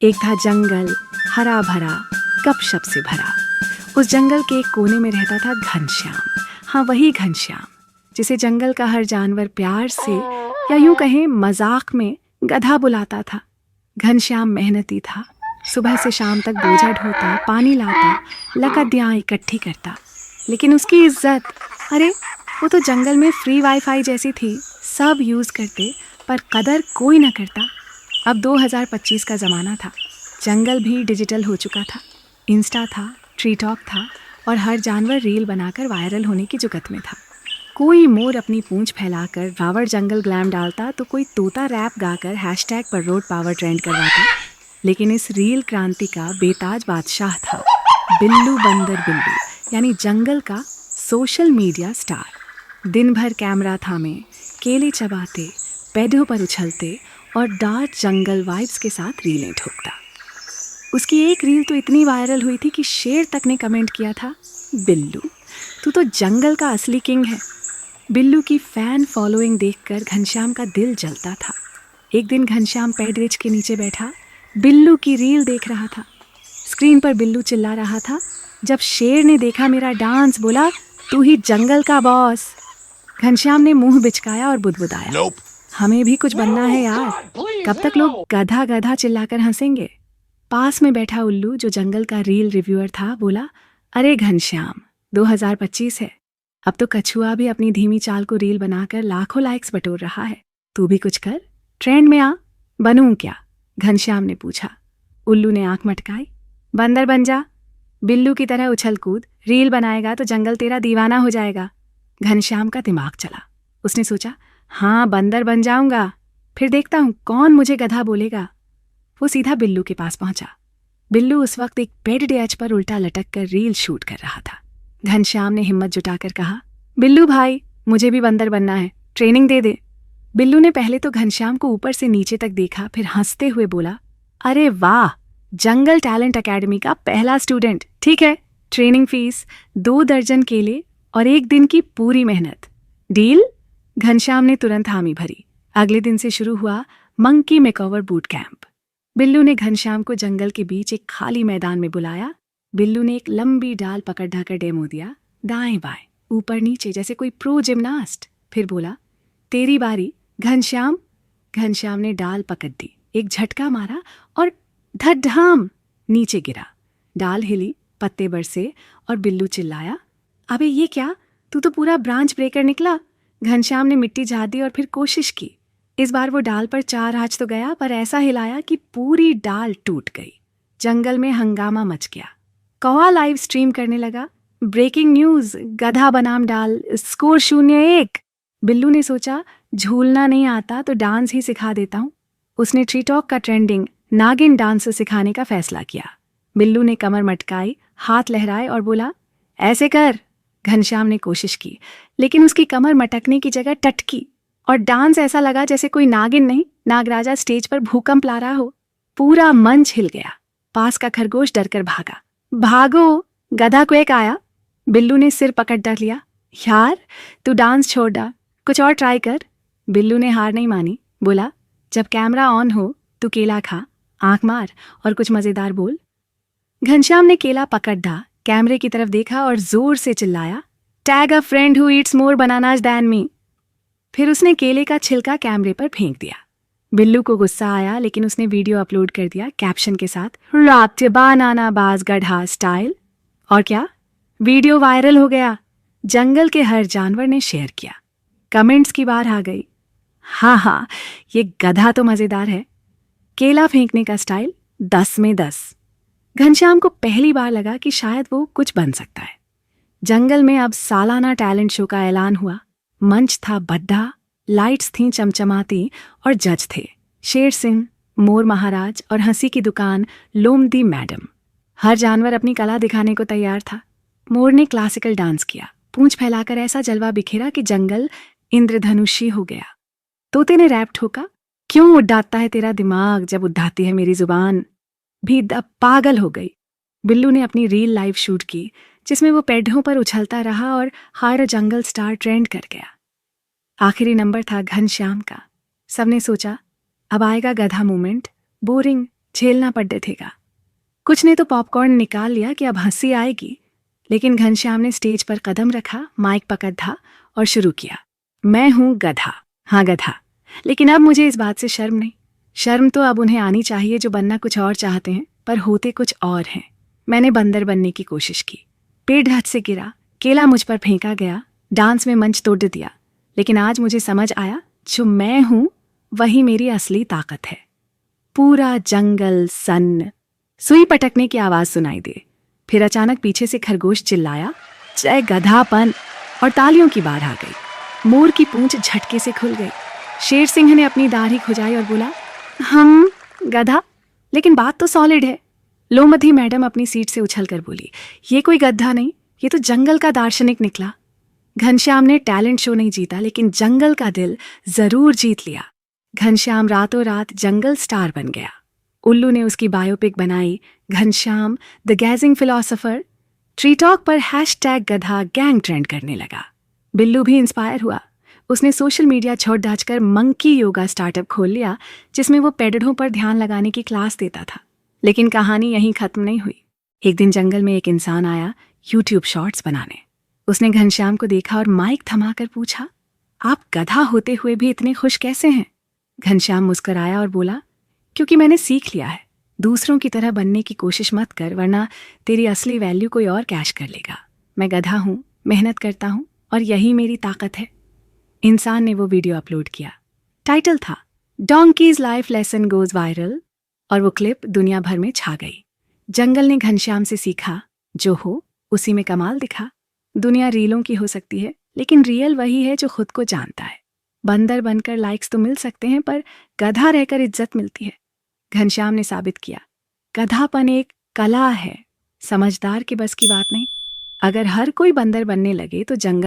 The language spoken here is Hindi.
एक था जंगल, हरा भरा, गपशप से भरा। उस जंगल के एक कोने में रहता था घनश्याम। हाँ, वही घनश्याम जिसे जंगल का हर जानवर प्यार से या यूं कहें मजाक में गधा बुलाता था। घनश्याम मेहनती था। सुबह से शाम तक बोझा ढोता, पानी लाता, लकड़ियाँ इकट्ठी करता। लेकिन उसकी इज्जत, अरे वो तो जंगल में फ्री वाईफाई जैसी थी। सब यूज़ करते पर कदर कोई न करता। अब 2025 का ज़माना था। जंगल भी डिजिटल हो चुका था। इंस्टा था, ट्री टॉक था और हर जानवर रील बनाकर वायरल होने की जुगत में था। कोई मोर अपनी पूंछ फैलाकर रावण जंगल ग्लैम डालता तो कोई तोता रैप गाकर हैशटैग पर रोड पावर ट्रेंड करवाता। लेकिन इस रील क्रांति का बेताज बादशाह था बिल्लू बंदर बिल्लू, यानी जंगल का सोशल मीडिया स्टार। दिन भर कैमरा थामे, केले चबाते, पेड़ों पर उछलते और डार्क जंगल वाइब्स के साथ रीलें ठोकता। उसकी एक रील तो इतनी वायरल हुई थी कि शेर तक ने कमेंट किया था, बिल्लू तू तो जंगल का असली किंग है। बिल्लू की फैन फॉलोइंग देखकर घनश्याम का दिल जलता था। एक दिन घनश्याम पेड़ रिच के नीचे बैठा बिल्लू की रील देख रहा था। स्क्रीन पर बिल्लू चिल्ला रहा था, जब शेर ने देखा मेरा डांस बोला तू ही जंगल का बॉस। घनश्याम ने मुंह बिचकाया और बुदबुदाया, हमें भी कुछ बनना है यार। कब तक लोग गधा गधा चिल्लाकर हंसेंगे। पास में बैठा उल्लू, जो जंगल का रील रिव्यूअर था, बोला, अरे घनश्याम, 2025 है। अब तो कछुआ भी अपनी धीमी चाल को रील बनाकर लाखों लाइक्स बटोर रहा है। तू भी कुछ कर, ट्रेंड में आ। बनूं क्या? घनश्याम ने पूछा। उल्लू ने आंख मटकाई, बंदर बन जा। बिल्लू की तरह उछल कूद, रील बनाएगा तो जंगल तेरा दीवाना हो जाएगा। घनश्याम का दिमाग चला। उसने सोचा, हाँ, बंदर बन जाऊंगा, फिर देखता हूं कौन मुझे गधा बोलेगा। वो सीधा बिल्लू के पास पहुंचा। बिल्लू उस वक्त एक पेड़ एज पर उल्टा लटक कर रील शूट कर रहा था। घनश्याम ने हिम्मत जुटाकर कहा, बिल्लू भाई, मुझे भी बंदर बनना है, ट्रेनिंग दे दे। बिल्लू ने पहले तो घनश्याम को ऊपर से नीचे तक देखा, फिर हंसते हुए बोला, अरे वाह, जंगल टैलेंट अकेडमी का पहला स्टूडेंट। ठीक है, ट्रेनिंग फीस 2 दर्जन केले और 1 दिन की पूरी मेहनत। डील? घनश्याम ने तुरंत हामी भरी। अगले दिन से शुरू हुआ monkey makeover boot camp. Billu ने घनश्याम को जंगल के बीच एक खाली मैदान में बुलाया। बिल्लू ने एक लंबी डाल पकड़ ढाकर डेमो दिया, दाएं बाएं, ऊपर नीचे, जैसे कोई प्रो जिम्नास्ट। फिर बोला, तेरी बारी घनश्याम। घनश्याम ने डाल पकड़ दी, एक झटका मारा और धड़ाम नीचे गिरा। डाल हिली, पत्ते बरसे और बिल्लू चिल्लाया, अबे ये क्या, तू तो पूरा ब्रांच ब्रेकर निकला। घनश्याम ने मिट्टी झाड़ दी और फिर कोशिश की। इस बार वो डाल पर 4 आंच तो गया, पर ऐसा हिलाया कि पूरी डाल टूट गई। जंगल में हंगामा मच गया। कौवा लाइव स्ट्रीम करने लगा, ब्रेकिंग न्यूज, गधा बनाम डाल, स्कोर 0-1। बिल्लू ने सोचा, झूलना नहीं आता तो डांस ही सिखा देता हूँ। उसने ट्री टॉक का ट्रेंडिंग नागिन डांस सिखाने का फैसला किया। बिल्लू ने कमर मटकाई, हाथ लहराए और बोला, ऐसे कर। घनश्याम ने कोशिश की, लेकिन उसकी कमर मटकने की जगह टटकी और डांस ऐसा लगा जैसे कोई नागिन नहीं, नागराजा स्टेज पर भूकंप ला रहा हो। पूरा मंच हिल गया। पास का खरगोश डरकर भागा। भागो, गधा क्वेक आया। बिल्लू ने सिर पकड़ डाल लिया, यार तू डांस छोड़ डाल, कुछ और ट्राई कर। बिल्लू ने हार नहीं मानी, बोला, जब कैमरा ऑन हो तू केला खा, आंख मार और कुछ मजेदार बोल। घनश्याम ने केला पकड़ दा, कैमरे की तरफ देखा और जोर से चिल्लाया, tag a friend who Yeats more bananas than me. फिर उसने केले का छिलका कैमरे पर फेंक दिया। बिल्लू को गुस्सा आया, लेकिन उसने वीडियो अपलोड कर दिया कैप्शन के साथ, रात बनाना बाज गधा स्टाइल। और क्या, वीडियो वायरल हो गया। जंगल के हर जानवर ने शेयर किया। कमेंट्स की बार आ गई, हाँ, ये गधा तो मजेदार है, केला फेंकने का स्टाइल 10 में 10। घनश्याम को पहली बार लगा कि शायद वो कुछ बन सकता है। जंगल में अब सालाना टैलेंट शो का ऐलान हुआ। मंच था बड्ढा, लाइट्स थीं चमचमाती और जज थे शेर सिंह, मोर महाराज और हंसी की दुकान लोमदी मैडम। हर जानवर अपनी कला दिखाने को तैयार था। मोर ने क्लासिकल डांस किया, पूंछ फैलाकर ऐसा जलवा बिखेरा कि जंगल इंद्रधनुषी हो गया। तोते ने रैप ठोका, क्यों उड़ाता है तेरा दिमाग जब उड़ाती है मेरी जुबान, भी पागल हो गई। बिल्लू ने अपनी रील लाइव शूट की, जिसमें वो पेड़ों पर उछलता रहा और हर जंगल स्टार ट्रेंड कर गया। आखिरी नंबर था घनश्याम का। सबने सोचा, अब आएगा गधा मोमेंट, बोरिंग, झेलना पड़ेगा। कुछ ने तो पॉपकॉर्न निकाल लिया कि अब हंसी आएगी, लेकिन घनश्याम ने स्टेज पर कदम रखा, माइक पकड़ा और शुरू किया। मैं हूं गधा, हाँ गधा, लेकिन अब मुझे इस बात से शर्म नहीं। शर्म तो अब उन्हें आनी चाहिए जो बनना कुछ और चाहते हैं पर होते कुछ और हैं। मैंने बंदर बनने की कोशिश की, पेड़ ढट से गिरा, केला मुझ पर फेंका गया, डांस में मंच तोड़ दिया, लेकिन आज मुझे समझ आया जो मैं हूं वही मेरी असली ताकत है। पूरा जंगल सन्न, सुई पटकने की आवाज सुनाई दे। फिर अचानक पीछे से खरगोश चिल्लाया, जय गधापन, और तालियों की बाढ़ आ गई। मोर की पूंछ झटके से खुल गई। शेर सिंह ने अपनी दाढ़ी खुजाई और बोला, हम गधा, लेकिन बात तो सॉलिड है। लोमधी मैडम अपनी सीट से उछलकर बोली, ये कोई गधा नहीं, ये तो जंगल का दार्शनिक निकला। घनश्याम ने टैलेंट शो नहीं जीता, लेकिन जंगल का दिल जरूर जीत लिया। घनश्याम रातों रात जंगल स्टार बन गया। उल्लू ने उसकी बायोपिक बनाई, Ghanshyam the gazing philosopher. Tree talk पर #गधा गैंग ट्रेंड करने लगा। बिल्लू भी इंस्पायर हुआ। उसने सोशल मीडिया छोड़ डाचकर मंकी योगा स्टार्टअप खोल लिया, जिसमें वो पेड़ों पर ध्यान लगाने की क्लास देता था। लेकिन कहानी यहीं खत्म नहीं हुई। एक दिन जंगल में एक इंसान आया यूट्यूब शॉर्ट्स बनाने। उसने घनश्याम को देखा और माइक थमाकर पूछा, आप गधा होते हुए भी इतने खुश कैसे हैं? घनश्याम मुस्कुराया और बोला, क्योंकि मैंने सीख लिया है, दूसरों की तरह बनने की कोशिश मत कर, वरना तेरी असली वैल्यू कोई और कैश कर लेगा। मैं गधा हूं, मेहनत करता हूं और यही मेरी ताकत है। इंसान ने वो वीडियो अपलोड किया। टाइटल था donkey's life lesson goes viral, और वो क्लिप दुनिया भर में छा गई। जंगल ने घनश्याम से सीखा, जो हो उसी में कमाल दिखा। दुनिया रीलों की हो सकती है, लेकिन रियल वही है जो खुद को जानता है। बंदर बनकर लाइक्स तो मिल सकते हैं, पर गधा रहकर इज्जत मिलती है। घनश्याम ने साबित किया, गधापन एक कला है, समझदार के बस की बात नहीं। अगर हर कोई बंदर बनने लगे तो जंगल